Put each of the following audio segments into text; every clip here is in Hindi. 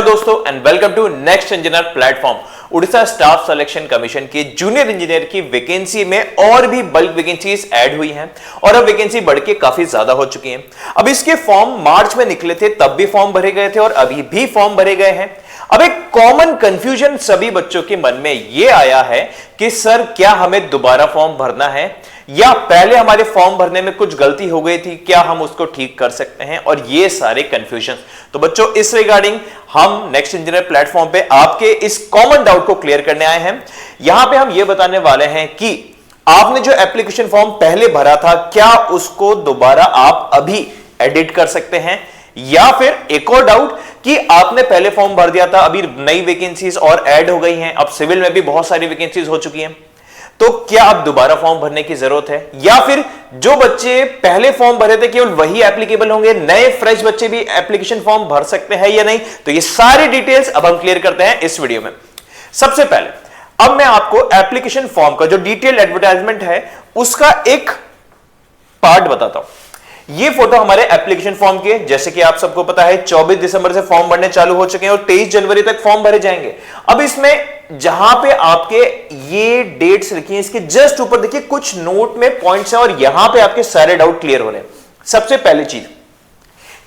दोस्तों and welcome to next engineer platform. Orissa staff selection commission की जूनियर इंजीनियर की वैकेंसी में और भी बल्क वैकेंसीज ऐड हुई हैं और अब वैकेंसी बढ़ के काफी ज्यादा हो चुकी हैं। अब इसके फॉर्म मार्च में निकले थे, तब भी फॉर्म भरे गए थे और अभी भी फॉर्म भरे गए हैं। अब एक कॉमन कंफ्यूजन सभी बच्चों के मन में यह आया है कि सर क्या हमें दोबारा फॉर्म भरना है या पहले हमारे फॉर्म भरने में कुछ गलती हो गई थी, क्या हम उसको ठीक कर सकते हैं, और ये सारे कंफ्यूजन। तो बच्चों इस रिगार्डिंग हम नेक्स्ट इंजीनियर प्लेटफॉर्म पे आपके इस कॉमन डाउट को क्लियर करने आए हैं। यहां पे हम ये बताने वाले हैं कि आपने जो एप्लीकेशन फॉर्म पहले भरा था क्या उसको दोबारा आप अभी एडिट कर सकते हैं, या फिर एक और डाउट कि आपने पहले फॉर्म भर दिया था, अभी नई वैकेंसीज और ऐड हो गई हैं, अब सिविल में भी बहुत सारी वैकेंसीज हो चुकी हैं, तो क्या अब दोबारा फॉर्म भरने की जरूरत है, या फिर जो बच्चे पहले फॉर्म भरे थे केवल वही एप्लीकेबल होंगे, नए फ्रेश बच्चे भी एप्लीकेशन फॉर्म भर सकते हैं या नहीं। तो ये सारी डिटेल्स अब हम क्लियर करते हैं इस वीडियो में। सबसे पहले अब मैं आपको एप्लीकेशन फॉर्म का जो डिटेल एडवर्टाइजमेंट है उसका एक पार्ट बताता हूं। ये फोटो हमारे एप्लीकेशन फॉर्म के, जैसे कि आप सबको पता है 24 दिसंबर से फॉर्म भरने चालू हो चुके हैं और 23 जनवरी तक फॉर्म भरे जाएंगे। अब इसमें जहां पे आपके ये डेट्स लिखी हैं, इसके जस्ट ऊपर देखिए कुछ नोट में पॉइंट्स हैं और यहां पे आपके सारे डाउट क्लियर हो रहे हैं। सबसे पहली चीज,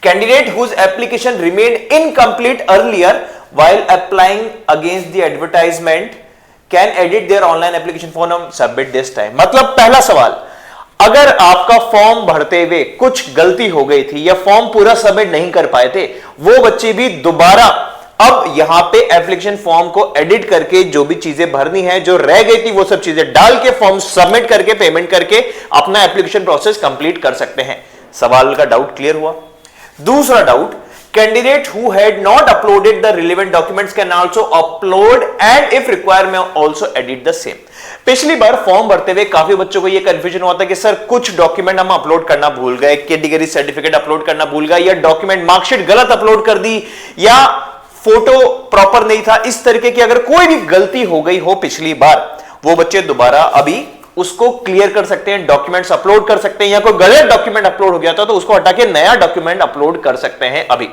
candidate whose application remain incomplete earlier while applying against the advertisement can edit their online application form submit this time. मतलब पहला सवाल, अगर आपका फॉर्म भरते हुए कुछ गलती हो गई थी या फॉर्म पूरा सबमिट नहीं कर पाए थे, वो बच्चे भी दोबारा अब यहां पे एप्लीकेशन फॉर्म को एडिट करके जो भी चीजें भरनी है, जो रह गई थी वो सब चीजें डाल के फॉर्म सबमिट करके पेमेंट करके अपना एप्लीकेशन प्रोसेस कंप्लीट कर सकते हैं। सवाल का डाउट क्लियर हुआ। दूसरा doubt, candidate who had not uploaded the relevant documents can also upload and if require may also edit the same. पिछली बार फॉर्म भरते हुए काफी बच्चों को यह कंफ्यूजन हुआ था कि सर कुछ डॉक्यूमेंट हम अपलोड करना भूल गए, कैटेगरी सर्टिफिकेट अपलोड करना भूल गए, या डॉक्यूमेंट मार्कशीट गलत अपलोड कर दी, या फोटो प्रॉपर नहीं था। इस तरीके की अगर कोई भी गलती हो गई हो पिछली बार, वो बच्चे दोबारा अभी उसको क्लियर कर सकते हैं, डॉक्यूमेंट्स अपलोड कर सकते हैं, या कोई गलत डॉक्यूमेंट अपलोड हो गया था तो उसको हटा के नया डॉक्यूमेंट अपलोड कर सकते हैं अभी।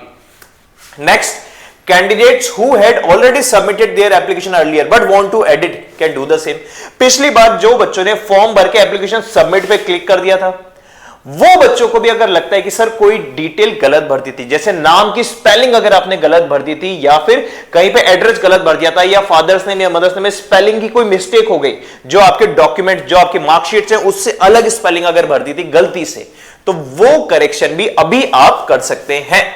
Next, candidates who had already submitted their application earlier but want to edit can do the same. पिछली बार जो बच्चों ने फॉर्म भर के एप्लीकेशन सबमिट पे क्लिक कर दिया था, वो बच्चों को भी अगर लगता है कि सर कोई डिटेल गलत भर दी थी, जैसे नाम की स्पेलिंग अगर आपने गलत भर दी थी, या फिर कहीं पे एड्रेस गलत भर दिया था, या फादर्स नेम या मदर्स नेम में स्पेलिंग की कोई मिस्टेक हो गई, जो आपके डॉक्यूमेंट जो आपकी मार्कशीट है उससे अलग स्पेलिंग अगर भर दी थी गलती से, तो वो करेक्शन भी अभी आप कर सकते हैं।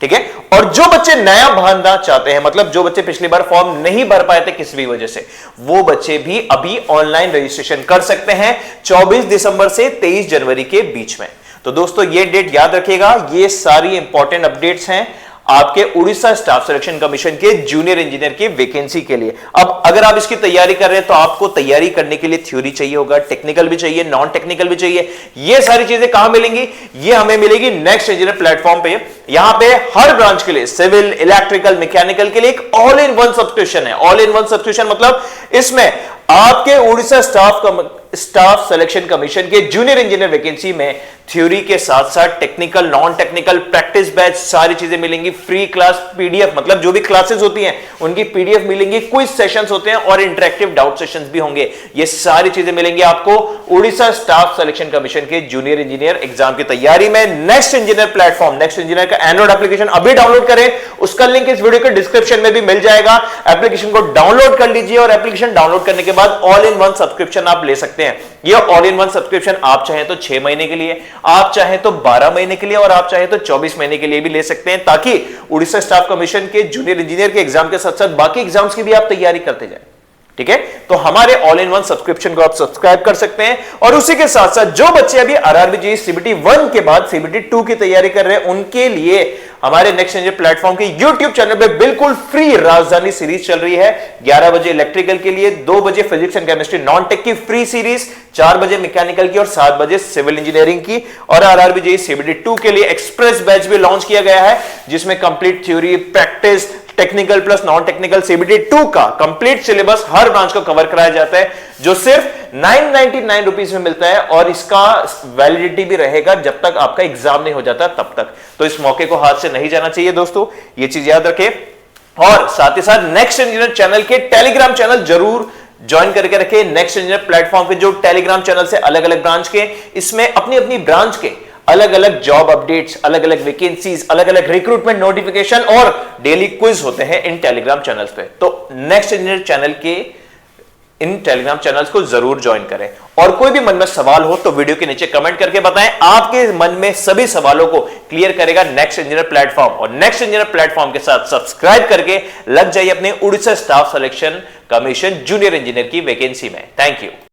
ठीक है। और जो बच्चे नया भरना चाहते हैं, मतलब जो बच्चे पिछली बार फॉर्म नहीं भर पाए थे किसी भी वजह से, वो बच्चे भी अभी ऑनलाइन रजिस्ट्रेशन कर सकते हैं 24 दिसंबर से 23 जनवरी के बीच में। तो दोस्तों ये डेट याद रखिएगा, ये सारी इंपॉर्टेंट अपडेट्स हैं आपके उड़ीसा स्टाफ सिलेक्शन कमीशन के जूनियर इंजीनियर की वैकेंसी के लिए। अब अगर आप इसकी तैयारी कर रहे हैं तो आपको तैयारी करने के लिए थ्योरी चाहिए होगा, टेक्निकल भी चाहिए, नॉन टेक्निकल भी चाहिए। ये सारी चीजें कहां मिलेंगी? ये हमें मिलेगी नेक्स्ट इंजीनियर प्लेटफॉर्म पे। यहां पे हर ब्रांच के लिए, सिविल, इलेक्ट्रिकल, मैकेनिकल के लिए एक ऑल इन वन सब्सक्रिप्शन है। ऑल इन वन सब्सक्रिप्शन मतलब इसमें आपके उड़ीसा स्टाफ सिलेक्शन कमीशन के जूनियर इंजीनियर वैकेंसी में थ्योरी के साथ साथ technical, non technical, practice batch सारी चीजें मिलेंगी। फ्री क्लास पीडीएफ, मतलब जो भी क्लासेस होती हैं उनकी पीडीएफ मिलेंगी, क्विज सेशंस होते हैं और इंटरेक्टिव डाउट सेशंस भी होंगे। ये सारी चीजें मिलेंगी आपको उड़ीसा स्टाफ सिलेक्शन कमीशन के जूनियर इंजीनियर एग्जाम की तैयारी में। Next engineer platform, next engineer का एंड्रॉइड एप्लीकेशन अभी डाउनलोड करें, उसका लिंक इस वीडियो के डिस्क्रिप्शन में भी मिल जाएगा। एप्लीकेशन को डाउनलोड कर लीजिए और एप्लीकेशन डाउनलोड करने के बाद ऑल इन वन सब्सक्रिप्शन आप ले सकते हैं। ये ऑल इन वन सब्सक्रिप्शन आप चाहें तो 6 महीने के लिए, आप चाहें तो 12 महीने के लिए, और आप चाहें तो 24 महीने के लिए भी ले सकते हैं, ताकि उड़ीसा स्टाफ कमीशन के जूनियर इंजीनियर के एग्जाम के साथ साथ बाकी एग्जाम्स की भी आप तैयारी करते जाएं। ठीक है। तो हमारे ऑल इन वन सब्सक्रिप्शन को आप सब्सक्राइब कर सकते हैं। और उसी के साथ साथ जो बच्चे अभी आरआरबी जेईई सीबीटी 1 के बाद सीबीटी 2 की तैयारी कर रहे हैं, उनके लिए हमारे नेक्स्ट इंजीनियर प्लेटफॉर्म के YouTube चैनल पे बिल्कुल फ्री राजधानी सीरीज चल रही है। 11 बजे इलेक्ट्रिकल के लिए, 2 बजे physics and chemistry non tech की फ्री सीरीज, 4 बजे मैकेनिकल की और 7 बजे सिविल इंजीनियरिंग की। और आरआरबी जेईई सीबीटी 2 के लिए एक्सप्रेस बैच भी लॉन्च किया गया है, जिसमें complete theory, practice, technical plus non technical CBT 2 का कंप्लीट सिलेबस हर ब्रांच को कवर कराया जाता है, जो सिर्फ 999 रुपीज में मिलता है। और इसका वैलिडिटी भी रहेगा जब तक आपका एग्जाम नहीं हो जाता तब तक। तो इस मौके को हाथ से नहीं जाना चाहिए दोस्तों, ये चीज याद रखें। और साथ ही साथ नेक्स्ट इंजीनियर चैनल के टेलीग्राम चैनल जरूर ज्वाइन करके रखे। नेक्स्ट इंजीनियर प्लेटफॉर्म पे जो टेलीग्राम चैनल से अलग अलग ब्रांच के, इसमें अपनी अपनी ब्रांच के अलग अलग जॉब अपडेट्स, अलग अलग वैकेंसीज, अलग अलग रिक्रूटमेंट नोटिफिकेशन और डेली क्विज होते हैं इन टेलीग्राम चैनल्स पे। तो नेक्स्ट इंजीनियर चैनल के इन टेलीग्राम चैनल्स को जरूर ज्वाइन करें। और कोई भी मन में सवाल हो तो वीडियो के नीचे कमेंट करके बताएं। आपके मन में सभी सवालों को क्लियर करेगा नेक्स्ट इंजीनियर प्लेटफॉर्म। और नेक्स्ट इंजीनियर प्लेटफॉर्म के साथ सब्सक्राइब करके लग जाइए अपने Orissa staff selection commission junior engineer की वैकेंसी में। Thank you.